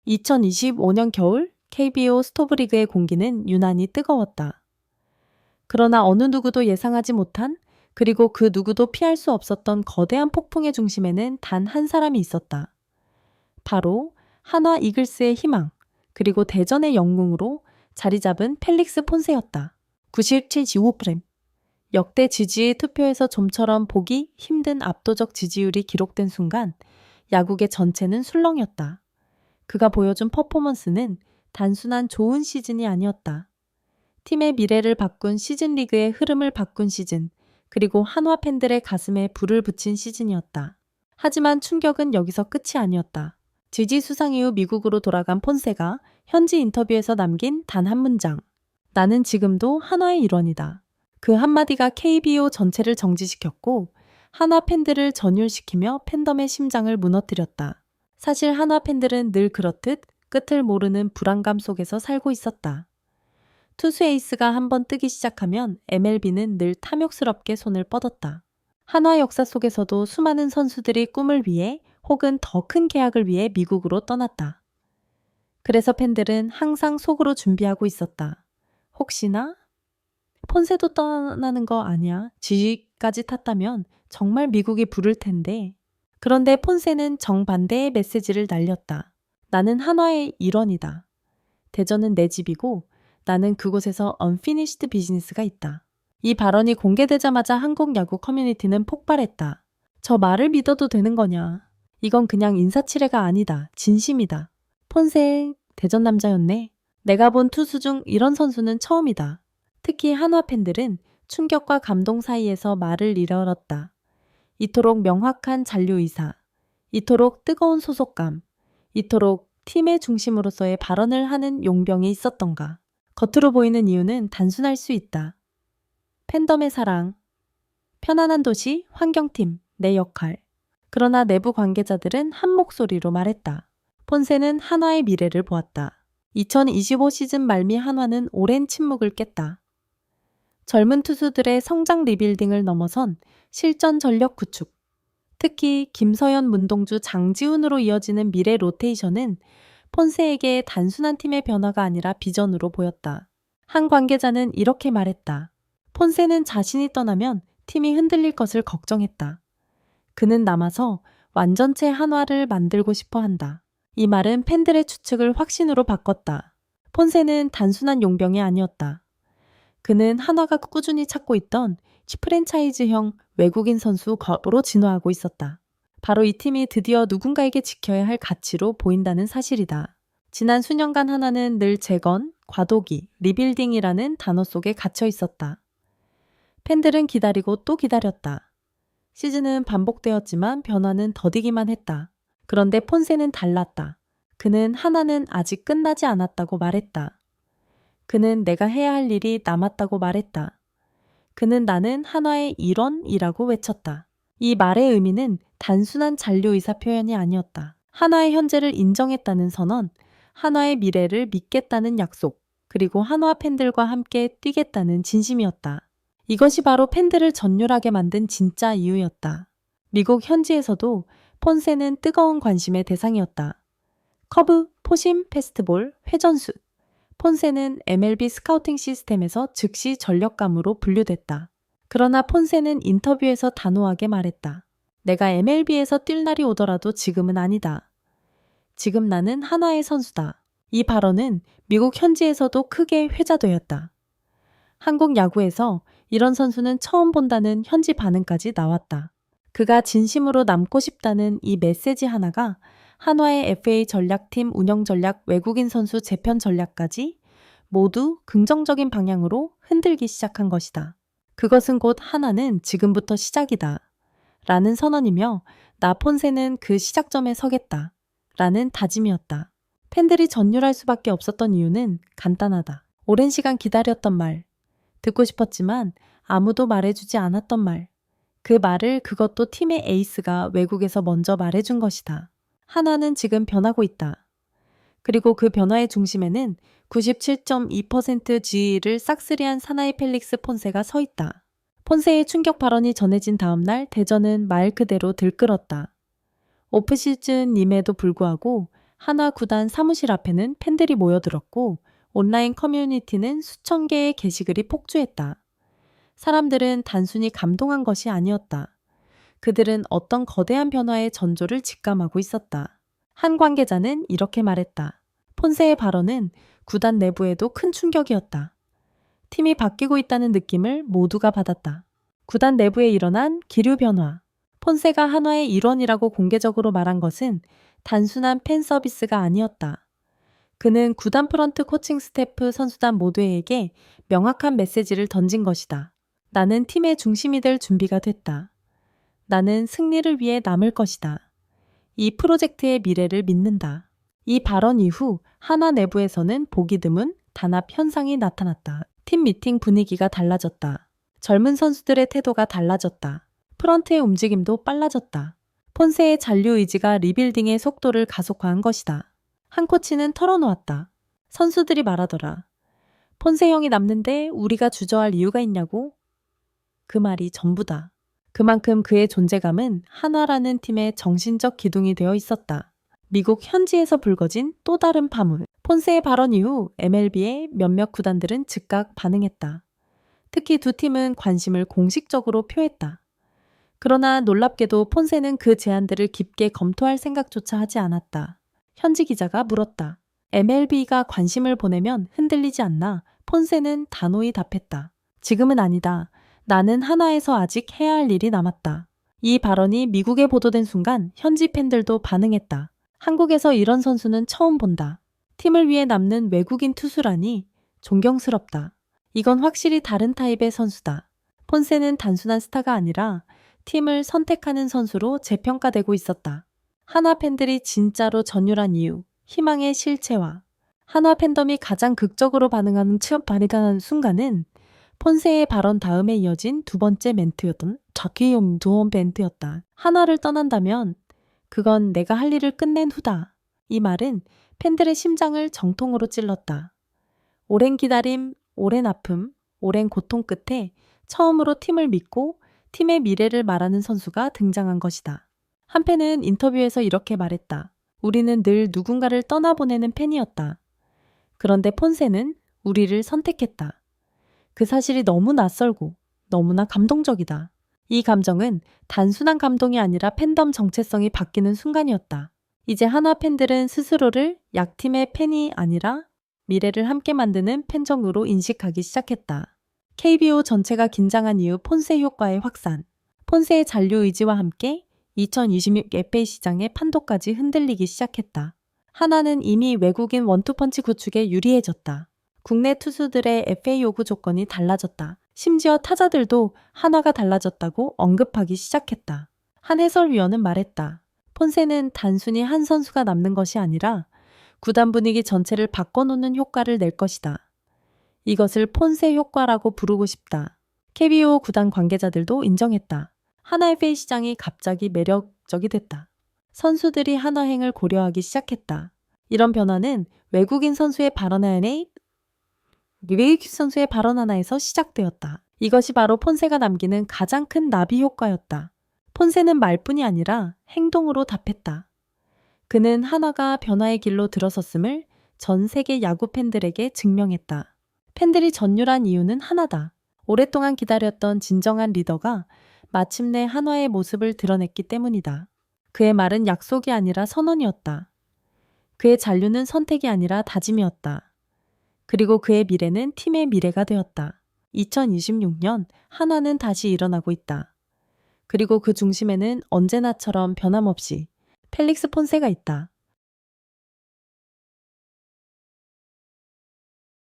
2025년 겨울 KBO 스토브리그의 공기는 유난히 뜨거웠다. 그러나 어느 누구도 예상하지 못한, 그리고 그 누구도 피할 수 없었던 거대한 폭풍의 중심에는 단 한 사람이 있었다. 바로 한화 이글스의 희망, 그리고 대전의 영웅으로 자리 잡은 펠릭스 폰세였다. 97.25프렘. 역대 지지의 투표에서 좀처럼 보기 힘든 압도적 지지율이 기록된 순간 야구계 전체는 술렁였다. 그가 보여준 퍼포먼스는 단순한 좋은 시즌이 아니었다. 팀의 미래를 바꾼 시즌, 리그의 흐름을 바꾼 시즌, 그리고 한화 팬들의 가슴에 불을 붙인 시즌이었다. 하지만 충격은 여기서 끝이 아니었다. 지지 수상 이후 미국으로 돌아간 폰세가 현지 인터뷰에서 남긴 단 한 문장. 나는 지금도 한화의 일원이다. 그 한마디가 KBO 전체를 정지시켰고 한화 팬들을 전율시키며 팬덤의 심장을 무너뜨렸다. 사실 한화 팬들은 늘 그렇듯 끝을 모르는 불안감 속에서 살고 있었다. 투수 에이스가 한번 뜨기 시작하면 MLB는 늘 탐욕스럽게 손을 뻗었다. 한화 역사 속에서도 수많은 선수들이 꿈을 위해 혹은 더 큰 계약을 위해 미국으로 떠났다. 그래서 팬들은 항상 속으로 준비하고 있었다. 혹시나? 폰세도 떠나는 거 아니야? 지지까지 탔다면 정말 미국이 부를 텐데. 그런데 폰세는 정반대의 메시지를 날렸다. 나는 한화의 일원이다. 대전은 내 집이고 나는 그곳에서 unfinished 비즈니스가 있다. 이 발언이 공개되자마자 한국 야구 커뮤니티는 폭발했다. 저 말을 믿어도 되는 거냐? 이건 그냥 인사치레가 아니다. 진심이다. 폰세 대전 남자였네. 내가 본 투수 중 이런 선수는 처음이다. 특히 한화 팬들은 충격과 감동 사이에서 말을 잃어버렸다. 이토록 명확한 잔류 의사, 이토록 뜨거운 소속감, 이토록 팀의 중심으로서의 발언을 하는 용병이 있었던가. 겉으로 보이는 이유는 단순할 수 있다. 팬덤의 사랑, 편안한 도시, 환경팀, 내 역할. 그러나 내부 관계자들은 한 목소리로 말했다. 폰세는 한화의 미래를 보았다. 2025 시즌 말미 한화는 오랜 침묵을 깼다. 젊은 투수들의 성장 리빌딩을 넘어선 실전 전력 구축, 특히 김서현, 문동주, 장지훈으로 이어지는 미래 로테이션은 폰세에게 단순한 팀의 변화가 아니라 비전으로 보였다. 한 관계자는 이렇게 말했다. 폰세는 자신이 떠나면 팀이 흔들릴 것을 걱정했다. 그는 남아서 완전체 한화를 만들고 싶어 한다. 이 말은 팬들의 추측을 확신으로 바꿨다. 폰세는 단순한 용병이 아니었다. 그는 한화가 꾸준히 찾고 있던 프랜차이즈형 외국인 선수 컵으로 진화하고 있었다. 바로 이 팀이 드디어 누군가에게 지켜야 할 가치로 보인다는 사실이다. 지난 수년간 한화는 늘 재건, 과도기, 리빌딩이라는 단어 속에 갇혀 있었다. 팬들은 기다리고 또 기다렸다. 시즌은 반복되었지만 변화는 더디기만 했다. 그런데 폰세는 달랐다. 그는 한화는 아직 끝나지 않았다고 말했다. 그는 내가 해야 할 일이 남았다고 말했다. 그는 나는 한화의 일원이라고 외쳤다. 이 말의 의미는 단순한 잔류 의사 표현이 아니었다. 한화의 현재를 인정했다는 선언, 한화의 미래를 믿겠다는 약속, 그리고 한화 팬들과 함께 뛰겠다는 진심이었다. 이것이 바로 팬들을 전율하게 만든 진짜 이유였다. 미국 현지에서도 폰세는 뜨거운 관심의 대상이었다. 커브, 포심, 페스트볼, 회전수. 폰세는 MLB 스카우팅 시스템에서 즉시 전력감으로 분류됐다. 그러나 폰세는 인터뷰에서 단호하게 말했다. 내가 MLB에서 뛸 날이 오더라도 지금은 아니다. 지금 나는 한화의 선수다. 이 발언은 미국 현지에서도 크게 회자되었다. 한국 야구에서 이런 선수는 처음 본다는 현지 반응까지 나왔다. 그가 진심으로 남고 싶다는 이 메시지 하나가 한화의 FA 전략팀 운영 전략, 외국인 선수 재편 전략까지 모두 긍정적인 방향으로 흔들기 시작한 것이다. 그것은 곧 한화는 지금부터 시작이다. 라는 선언이며 나 폰세는 그 시작점에 서겠다. 라는 다짐이었다. 팬들이 전율할 수밖에 없었던 이유는 간단하다. 오랜 시간 기다렸던 말, 듣고 싶었지만 아무도 말해주지 않았던 말. 그 말을 그것도 팀의 에이스가 외국에서 먼저 말해준 것이다. 한화는 지금 변하고 있다. 그리고 그 변화의 중심에는 97.2% 지위를 싹쓸이한 사나이 펠릭스 폰세가 서 있다. 폰세의 충격 발언이 전해진 다음 날 대전은 말 그대로 들끓었다. 오프시즌임에도 불구하고 한화 구단 사무실 앞에는 팬들이 모여들었고 온라인 커뮤니티는 수천 개의 게시글이 폭주했다. 사람들은 단순히 감동한 것이 아니었다. 그들은 어떤 거대한 변화의 전조를 직감하고 있었다. 한 관계자는 이렇게 말했다. 폰세의 발언은 구단 내부에도 큰 충격이었다. 팀이 바뀌고 있다는 느낌을 모두가 받았다. 구단 내부에 일어난 기류 변화. 폰세가 한화의 일원이라고 공개적으로 말한 것은 단순한 팬 서비스가 아니었다. 그는 구단 프런트 코칭 스태프 선수단 모두에게 명확한 메시지를 던진 것이다. 나는 팀의 중심이 될 준비가 됐다. 나는 승리를 위해 남을 것이다. 이 프로젝트의 미래를 믿는다. 이 발언 이후 한화 내부에서는 보기 드문 단합 현상이 나타났다. 팀 미팅 분위기가 달라졌다. 젊은 선수들의 태도가 달라졌다. 프런트의 움직임도 빨라졌다. 폰세의 잔류 의지가 리빌딩의 속도를 가속화한 것이다. 한 코치는 털어놓았다. 선수들이 말하더라. 폰세 형이 남는데 우리가 주저할 이유가 있냐고? 그 말이 전부다. 그만큼 그의 존재감은 한화라는 팀의 정신적 기둥이 되어 있었다. 미국 현지에서 불거진 또 다른 파문. 폰세의 발언 이후 MLB의 몇몇 구단들은 즉각 반응했다. 특히 두 팀은 관심을 공식적으로 표했다. 그러나 놀랍게도 폰세는 그 제안들을 깊게 검토할 생각조차 하지 않았다. 현지 기자가 물었다. MLB가 관심을 보내면 흔들리지 않나? 폰세는 단호히 답했다. 지금은 아니다. 나는 한화에서 아직 해야 할 일이 남았다. 이 발언이 미국에 보도된 순간 현지 팬들도 반응했다. 한국에서 이런 선수는 처음 본다. 팀을 위해 남는 외국인 투수라니 존경스럽다. 이건 확실히 다른 타입의 선수다. 폰세는 단순한 스타가 아니라 팀을 선택하는 선수로 재평가되고 있었다. 한화 팬들이 진짜로 전율한 이유, 희망의 실체화. 한화 팬덤이 가장 극적으로 반응하는 발휘하는 순간은 폰세의 발언 다음에 이어진 두 번째 멘트였던 자키용 두원 멘트였다. 한화를 떠난다면 그건 내가 할 일을 끝낸 후다. 이 말은 팬들의 심장을 정통으로 찔렀다. 오랜 기다림, 오랜 아픔, 오랜 고통 끝에 처음으로 팀을 믿고 팀의 미래를 말하는 선수가 등장한 것이다. 한 팬은 인터뷰에서 이렇게 말했다. 우리는 늘 누군가를 떠나보내는 팬이었다. 그런데 폰세는 우리를 선택했다. 그 사실이 너무 낯설고 너무나 감동적이다. 이 감정은 단순한 감동이 아니라 팬덤 정체성이 바뀌는 순간이었다. 이제 한화 팬들은 스스로를 약팀의 팬이 아니라 미래를 함께 만드는 팬정으로 인식하기 시작했다. KBO 전체가 긴장한 이후 폰세 효과의 확산. 폰세의 잔류 의지와 함께 2026 FA 시장의 판도까지 흔들리기 시작했다. 한화는 이미 외국인 원투펀치 구축에 유리해졌다. 국내 투수들의 FA 요구 조건이 달라졌다. 심지어 타자들도 한화가 달라졌다고 언급하기 시작했다. 한 해설위원은 말했다. 폰세는 단순히 한 선수가 남는 것이 아니라 구단 분위기 전체를 바꿔놓는 효과를 낼 것이다. 이것을 폰세 효과라고 부르고 싶다. KBO 구단 관계자들도 인정했다. 한화 FA 시장이 갑자기 매력적이 됐다. 선수들이 한화행을 고려하기 시작했다. 이런 변화는 외국인 선수의 발언 하나에서 시작되었다. 이것이 바로 폰세가 남기는 가장 큰 나비 효과였다. 폰세는 말뿐이 아니라 행동으로 답했다. 그는 한화가 변화의 길로 들어섰음을 전 세계 야구 팬들에게 증명했다. 팬들이 전율한 이유는 하나다. 오랫동안 기다렸던 진정한 리더가 마침내 한화의 모습을 드러냈기 때문이다. 그의 말은 약속이 아니라 선언이었다. 그의 잔류는 선택이 아니라 다짐이었다. 그리고 그의 미래는 팀의 미래가 되었다. 2026년 한화는 다시 일어나고 있다. 그리고 그 중심에는 언제나처럼 변함없이 펠릭스 폰세가 있다.